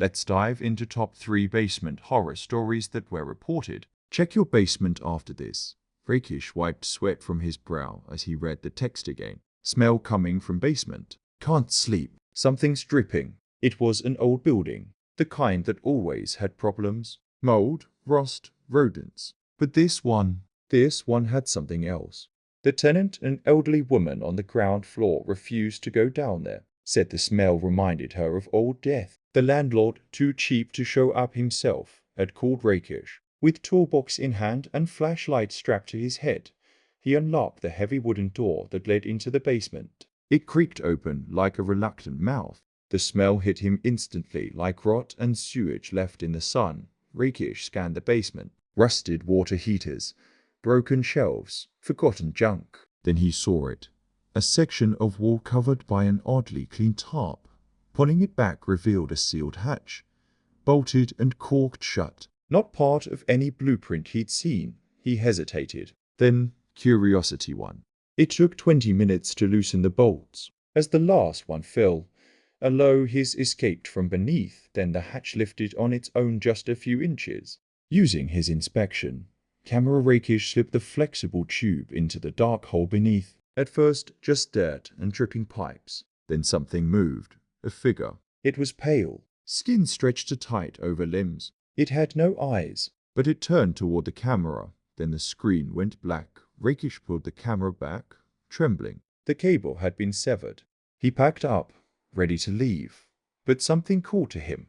Let's dive into top 3 basement horror stories that were reported. Check your basement after this. Rakish wiped sweat from his brow as he read the text again. Smell coming from basement. Can't sleep. Something's dripping. It was an old building. The kind that always had problems. Mold, rust, rodents. But this one had something else. The tenant, an elderly woman on the ground floor, refused to go down there. Said the smell reminded her of old death. The landlord, too cheap to show up himself, had called Rakish. With toolbox in hand and flashlight strapped to his head, he unlocked the heavy wooden door that led into the basement. It creaked open like a reluctant mouth. The smell hit him instantly like rot and sewage left in the sun. Rakish scanned the basement. Rusted water heaters, broken shelves, forgotten junk. Then he saw it. A section of wall covered by an oddly clean tarp. Pulling it back revealed a sealed hatch, bolted and corked shut. Not part of any blueprint he'd seen. He hesitated. Then curiosity won. It took 20 minutes to loosen the bolts. As the last one fell, a low hiss escaped from beneath. Then the hatch lifted on its own just a few inches. Using his inspection camera, Rakish slipped the flexible tube into the dark hole beneath. At first, just dirt and dripping pipes. Then something moved. A figure. It was pale. Skin stretched tight over limbs. It had no eyes, but it turned toward the camera. Then the screen went black. Rakish pulled the camera back, trembling. The cable had been severed. He packed up, ready to leave. But something called to him.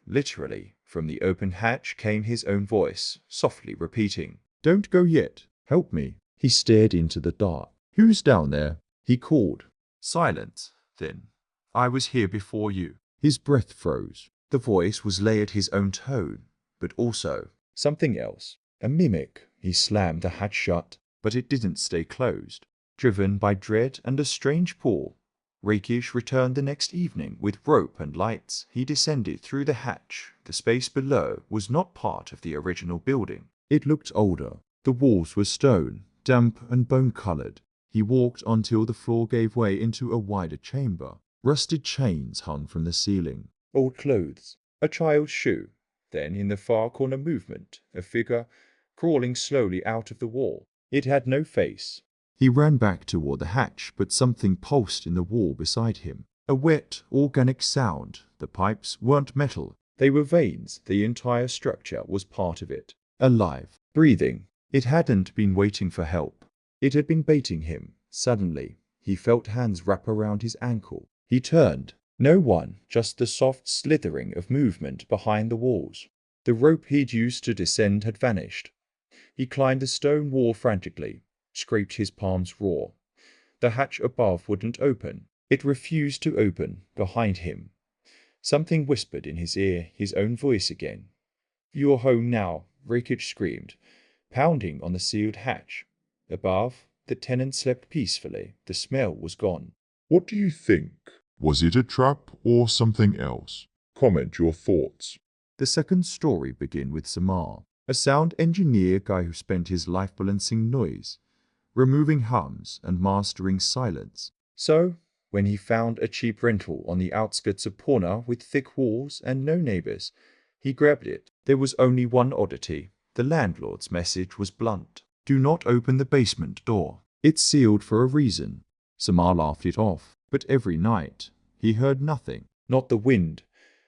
Literally, from the open hatch came his own voice, softly repeating, "Don't go yet. Help me." He stared into the dark. "Who's down there?" he called. Silence. Then, "I was here before you." His breath froze. The voice was layered his own tone, but also something else. A mimic. He slammed the hatch shut, but it didn't stay closed. Driven by dread and a strange pull, Rakish returned the next evening with rope and lights. He descended through the hatch. The space below was not part of the original building. It looked older. The walls were stone, damp and bone-colored. He walked until the floor gave way into a wider chamber. Rusted chains hung from the ceiling. Old clothes. A child's shoe. Then in the far corner movement, a figure crawling slowly out of the wall. It had no face. He ran back toward the hatch, but something pulsed in the wall beside him. A wet, organic sound. The pipes weren't metal. They were veins. The entire structure was part of it. Alive. Breathing. It hadn't been waiting for help. It had been baiting him. Suddenly, he felt hands wrap around his ankle. He turned. No one, just the soft slithering of movement behind the walls. The rope he'd used to descend had vanished. He climbed the stone wall frantically, scraped his palms raw. The hatch above wouldn't open. It refused to open behind him. Something whispered in his ear, his own voice again. "You're home now," Rakish screamed, pounding on the sealed hatch. Above, the tenant slept peacefully. The smell was gone. What do you think? Was it a trap or something else? Comment your thoughts. The second story began with Samar, a sound engineer guy who spent his life balancing noise, removing hums and mastering silence. So, when he found a cheap rental on the outskirts of Pune with thick walls and no neighbors, he grabbed it. There was only one oddity. The landlord's message was blunt. "Do not open the basement door. It's sealed for a reason." Samar laughed it off, but every night he heard nothing. Not the wind,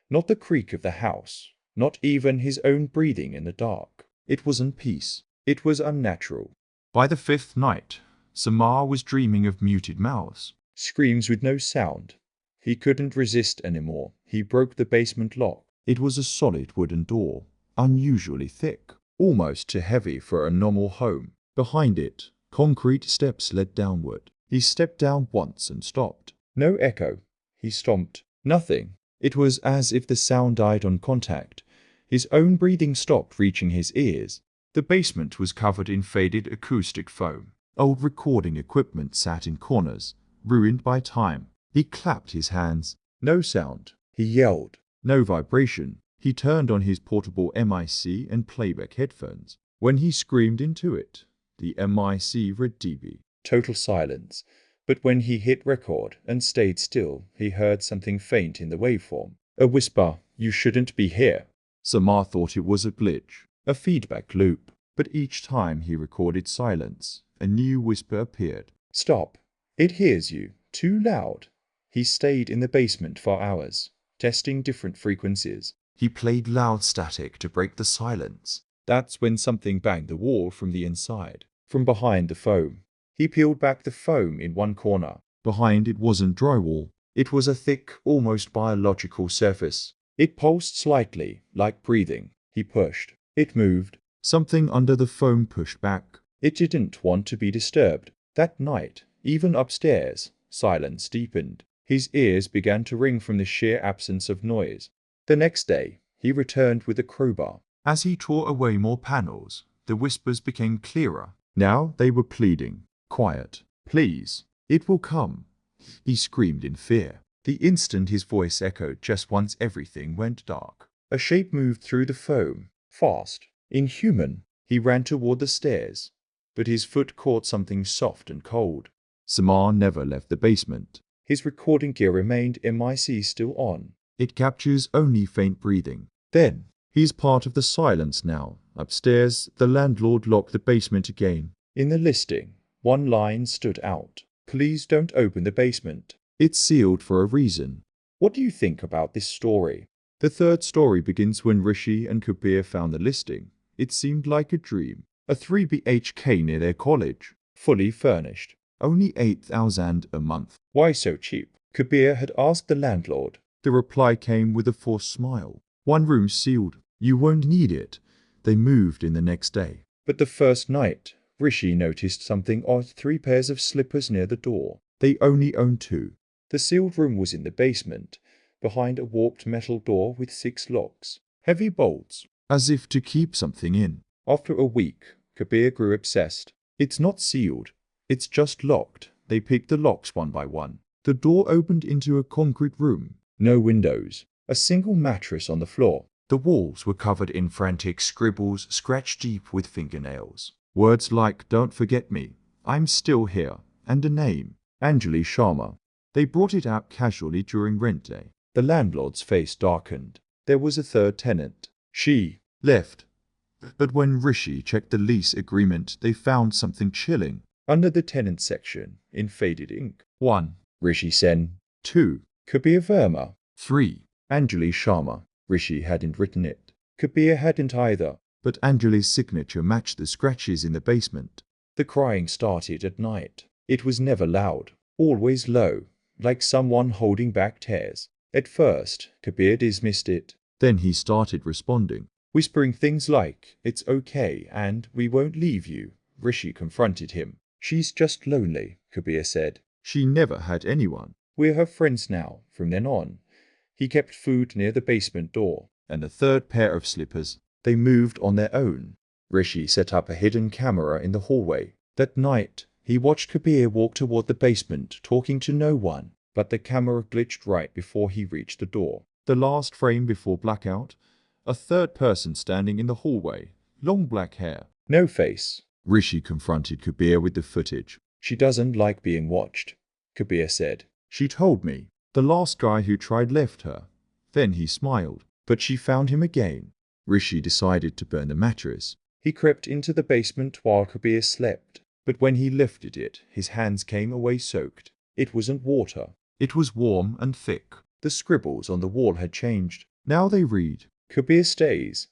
not the creak of the house, not even his own breathing in the dark. It wasn't peace. It was unnatural. By the 5th night, Samar was dreaming of muted mouths, screams with no sound. He couldn't resist anymore. He broke the basement lock. It was a solid wooden door, unusually thick, almost too heavy for a normal home. Behind it, concrete steps led downward. He stepped down once and stopped. No echo. He stomped. Nothing. It was as if the sound died on contact. His own breathing stopped reaching his ears. The basement was covered in faded acoustic foam. Old recording equipment sat in corners, ruined by time. He clapped his hands. No sound. He yelled. No vibration. He turned on his portable MIC and playback headphones. When he screamed into it, the MIC read dB. Total silence. But when he hit record and stayed still, he heard something faint in the waveform. A whisper, "You shouldn't be here." Samar thought it was a glitch, a feedback loop, but each time he recorded silence, a new whisper appeared. "Stop. It hears you. Too loud." He stayed in the basement for hours, testing different frequencies. He played loud static to break the silence. That's when something banged the wall from the inside, from behind the foam. He peeled back the foam in one corner. Behind it wasn't drywall. It was a thick, almost biological surface. It pulsed slightly, like breathing. He pushed. It moved. Something under the foam pushed back. It didn't want to be disturbed. That night, even upstairs, silence deepened. His ears began to ring from the sheer absence of noise. The next day, he returned with a crowbar. As he tore away more panels, the whispers became clearer. Now they were pleading. "Quiet. Please. It will come." He screamed in fear. The instant his voice echoed just once everything went dark. A shape moved through the foam. Fast. Inhuman. He ran toward the stairs, but his foot caught something soft and cold. Samar never left the basement. His recording gear remained MIC still on. It captures only faint breathing. Then, he's part of the silence now. Upstairs, the landlord locked the basement again. In the listing, one line stood out. "Please don't open the basement. It's sealed for a reason." What do you think about this story? The third story begins when Rishi and Kabir found the listing. It seemed like a dream. A 3 BHK near their college. Fully furnished. Only 8,000 a month. Why so cheap? Kabir had asked the landlord. The reply came with a forced smile. "One room sealed. You won't need it." They moved in the next day. But the first night, Rishi noticed something odd: 3 pairs of slippers near the door. They only owned 2. The sealed room was in the basement, behind a warped metal door with 6 locks. Heavy bolts, as if to keep something in. After a week, Kabir grew obsessed. "It's not sealed. It's just locked." They picked the locks one by one. The door opened into a concrete room. No windows. A single mattress on the floor. The walls were covered in frantic scribbles scratched deep with fingernails. Words like "Don't forget me," "I'm still here," and a name, Anjali Sharma. They brought it out casually during rent day. The landlord's face darkened. There was a third tenant. She left. But when Rishi checked the lease agreement, they found something chilling. Under the tenant section, in faded ink. 1. Rishi Sen. 2. Kabir Verma. 3. Anjali Sharma. Rishi hadn't written it. Kabir hadn't either. But Anjali's signature matched the scratches in the basement. The crying started at night. It was never loud. Always low, like someone holding back tears. At first, Kabir dismissed it. Then he started responding, whispering things like, "It's okay and we won't leave you." Rishi confronted him. "She's just lonely," Kabir said. "She never had anyone. We're her friends now, from then on." He kept food near the basement door, and a third pair of slippers. They moved on their own. Rishi set up a hidden camera in the hallway. That night, he watched Kabir walk toward the basement, talking to no one. But the camera glitched right before he reached the door. The last frame before blackout, a third person standing in the hallway, long black hair, no face. Rishi confronted Kabir with the footage. "She doesn't like being watched," Kabir said. "She told me. The last guy who tried left her." Then he smiled. "But she found him again." Rishi decided to burn the mattress. He crept into the basement while Kabir slept. But when he lifted it, his hands came away soaked. It wasn't water. It was warm and thick. The scribbles on the wall had changed. Now they read, "Kabir stays.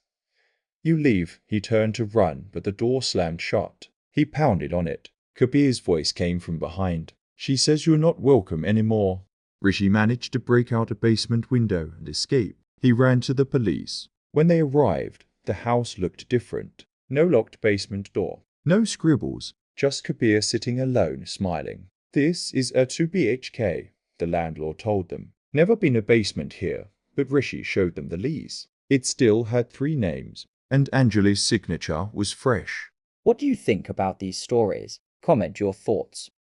You leave." He turned to run, but the door slammed shut. He pounded on it. Kabir's voice came from behind. "She says you're not welcome anymore." Rishi managed to break out a basement window and escape. He ran to the police. When they arrived, the house looked different. No locked basement door. No scribbles. Just Kabir sitting alone, smiling. "This is a 2 BHK, the landlord told them. "Never been a basement here," but Rishi showed them the lease. It still had 3 names, and Anjali's signature was fresh. What do you think about these stories? Comment your thoughts.